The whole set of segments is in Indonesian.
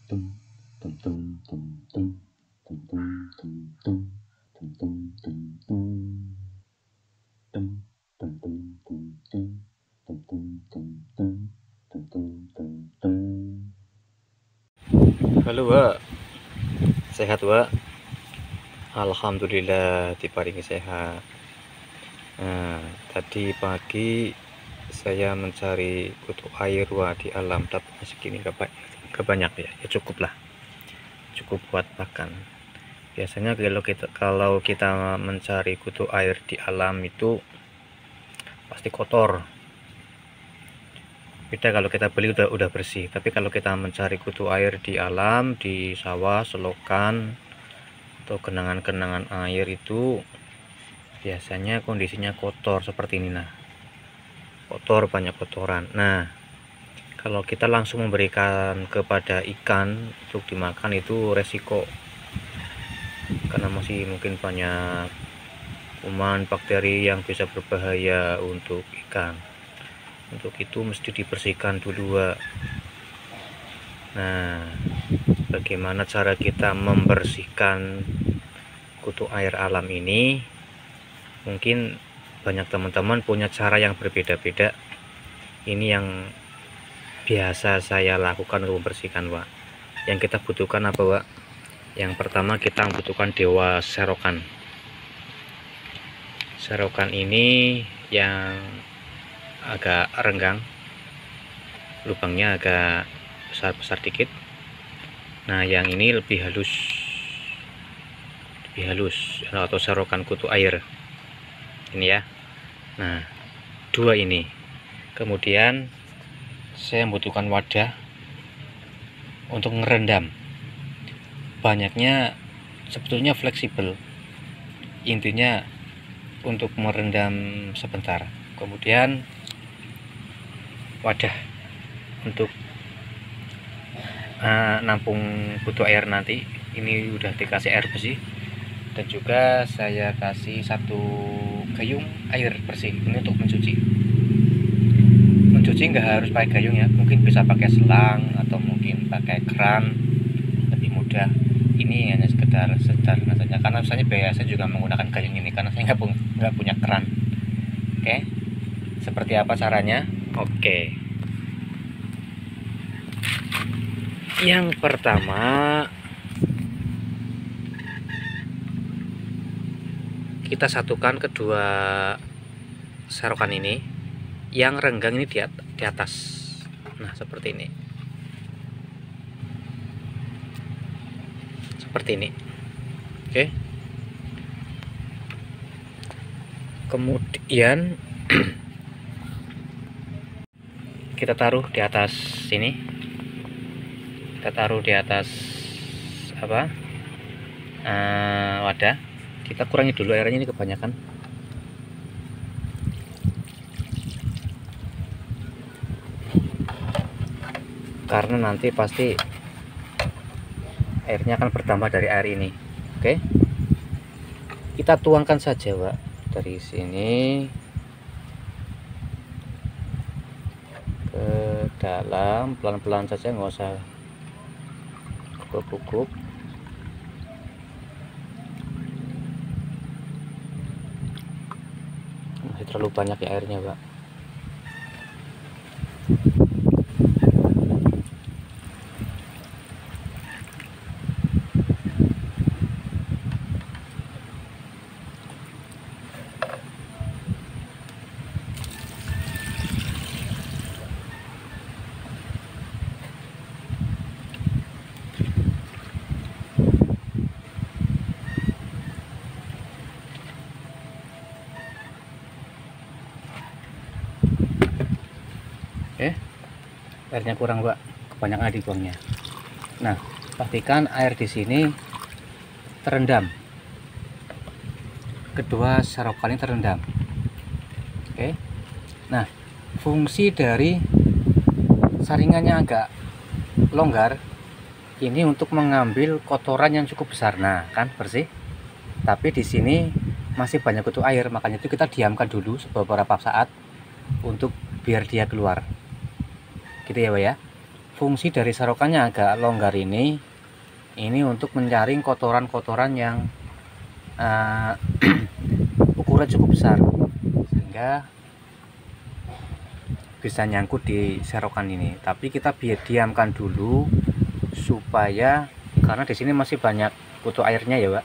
Halo Wak, sehat Wak? Alhamdulillah diparingi sehat. Nah, tadi pagi saya mencari kutu air Wak di alam, tapi segini gak banyak ya, ya cukup lah, cukup buat makan. Biasanya kalau kita mencari kutu air di alam itu pasti kotor. Beda kalau kita beli udah bersih. Tapi kalau kita mencari kutu air di alam, di sawah, selokan atau genangan-genangan air itu biasanya kondisinya kotor seperti ini. Nah, kotor, banyak kotoran. Nah, kalau kita langsung memberikan kepada ikan untuk dimakan itu resiko, karena masih mungkin banyak kuman, bakteri yang bisa berbahaya untuk ikan. Untuk itu mesti dibersihkan dulu Wak. Nah, bagaimana cara kita membersihkan kutu air alam ini? Mungkin banyak teman-teman punya cara yang berbeda-beda. Ini yang biasa saya lakukan untuk membersihkan Wak. Yang kita butuhkan apa Wak? Yang pertama kita membutuhkan dewa serokan. Serokan ini yang agak renggang, lubangnya agak besar-besar dikit. Nah, yang ini lebih halus atau serokan kutu air ini ya. Nah, dua ini. Kemudian saya membutuhkan wadah untuk ngerendam. Banyaknya sebetulnya fleksibel, intinya untuk merendam sebentar. Kemudian wadah untuk nampung kutu air nanti. Ini udah dikasih air bersih, dan juga saya kasih satu gayung air bersih. Ini untuk mencuci nggak harus pakai gayung ya, mungkin bisa pakai selang atau mungkin pakai keran, lebih mudah. Ini hanya sekedar sederhana saja, karena saya biasa juga menggunakan gayung ini karena saya nggak punya keran. Oke, seperti apa caranya? Oke, yang pertama kita satukan kedua serokan ini, yang renggang ini di atas. Nah, seperti ini, oke. Kemudian kita taruh di atas sini, kita taruh di atas wadah. Kita kurangi dulu airnya, ini kebanyakan. Karena nanti pasti airnya akan bertambah dari air ini. Oke, kita tuangkan saja Wak, dari sini ke dalam, pelan-pelan saja, nggak usah gugup. Masih terlalu banyak ya airnya Pak. Airnya kurang Pak, kebanyakan dibuangnya. Nah, pastikan air di sini terendam, kedua serokan ini terendam. Oke, nah fungsi dari saringannya agak longgar ini untuk mengambil kotoran yang cukup besar. Nah, kan bersih, tapi di sini masih banyak kutu air, makanya itu kita diamkan dulu beberapa saat untuk biar dia keluar, gitu ya Pak ya. fungsi dari serokannya agak longgar ini untuk menyaring kotoran-kotoran yang ukuran cukup besar, sehingga bisa nyangkut di serokan ini. Tapi kita diamkan dulu supaya, karena di sini masih banyak kutu airnya ya Pak,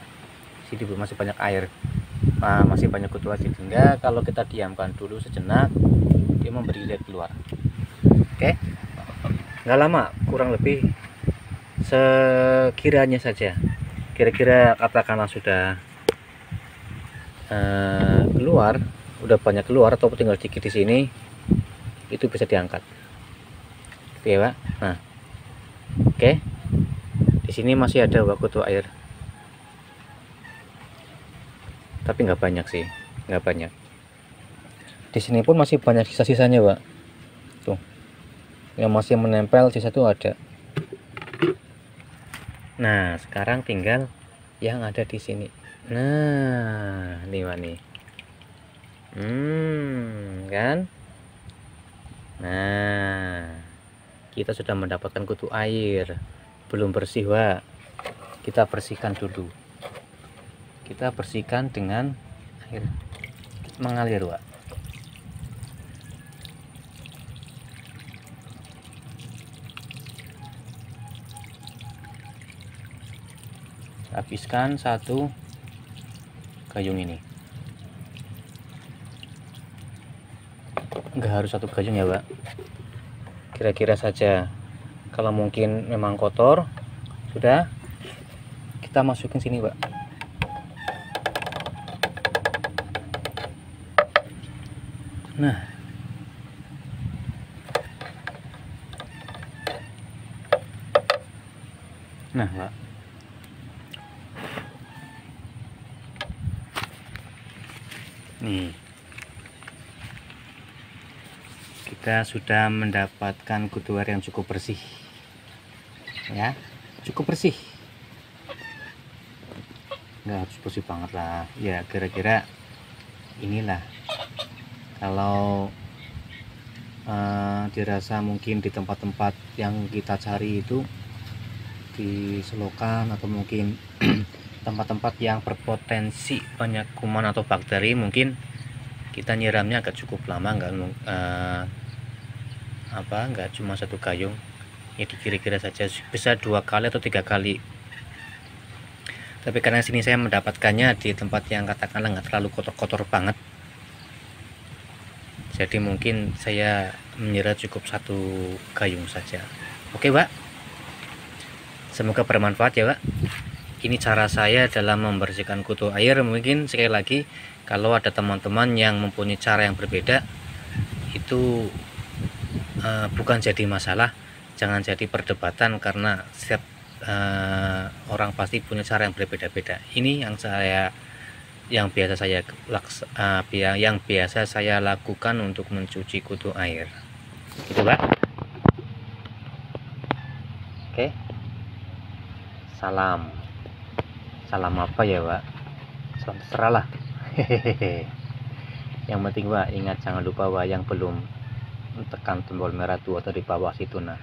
sini masih banyak air, masih banyak kutu air, sehingga kalau kita diamkan dulu sejenak dia memberi lihat keluar. Oke, nggak lama, kurang lebih sekiranya saja, kira-kira katakanlah sudah keluar, udah banyak keluar atau tinggal sedikit di sini, itu bisa diangkat, oke ya Pak. Nah, oke, di sini masih ada kutu air, tapi nggak banyak sih, nggak banyak. Di sini pun masih banyak sisa-sisanya Pak, tuh yang masih menempel sisa tuh ada. Nah, sekarang tinggal yang ada di sini. Nah, ini Pak nih. Kan? Nah, kita sudah mendapatkan kutu air. Belum bersih Pak, kita bersihkan dulu. Kita bersihkan dengan air mengalir Pak. Habiskan satu gayung ini, enggak harus satu gayung ya Pak, kira-kira saja. Kalau mungkin memang kotor, sudah kita masukin sini Pak. Nah Pak, nih kita sudah mendapatkan kutu air yang cukup bersih ya, cukup bersih, nggak harus bersih banget lah ya, kira-kira inilah. Kalau dirasa mungkin di tempat-tempat yang kita cari itu di selokan atau mungkin tempat-tempat yang berpotensi banyak kuman atau bakteri, mungkin kita nyiramnya agak cukup lama, nggak cuma satu gayung ya, kira-kira saja bisa 2 kali atau 3 kali. Tapi karena sini saya mendapatkannya di tempat yang katakanlah nggak terlalu kotor-kotor banget, jadi mungkin saya menyiram cukup 1 gayung saja. Oke Pak, semoga bermanfaat ya Pak. Ini cara saya dalam membersihkan kutu air. Mungkin sekali lagi, kalau ada teman-teman yang mempunyai cara yang berbeda, itu bukan jadi masalah, jangan jadi perdebatan, karena setiap orang pasti punya cara yang berbeda-beda. Ini yang biasa saya lakukan untuk mencuci kutu air, gitu Pak. Oke, salam apa ya Pak, salam terserah lah. Hehehe, yang penting Pak, ingat jangan lupa Pak, yang belum tekan tombol merah tuh atau di bawah situ, nah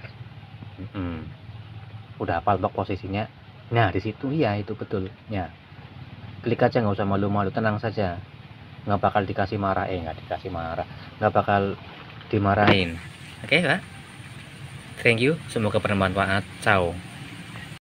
udah hafal Pak posisinya, nah di situ, iya itu betul ya, klik aja, nggak usah malu-malu, tenang saja, nggak bakal dikasih marah, nggak bakal dimarahin. Oke Pak, thank you, semoga bermanfaat, ciao.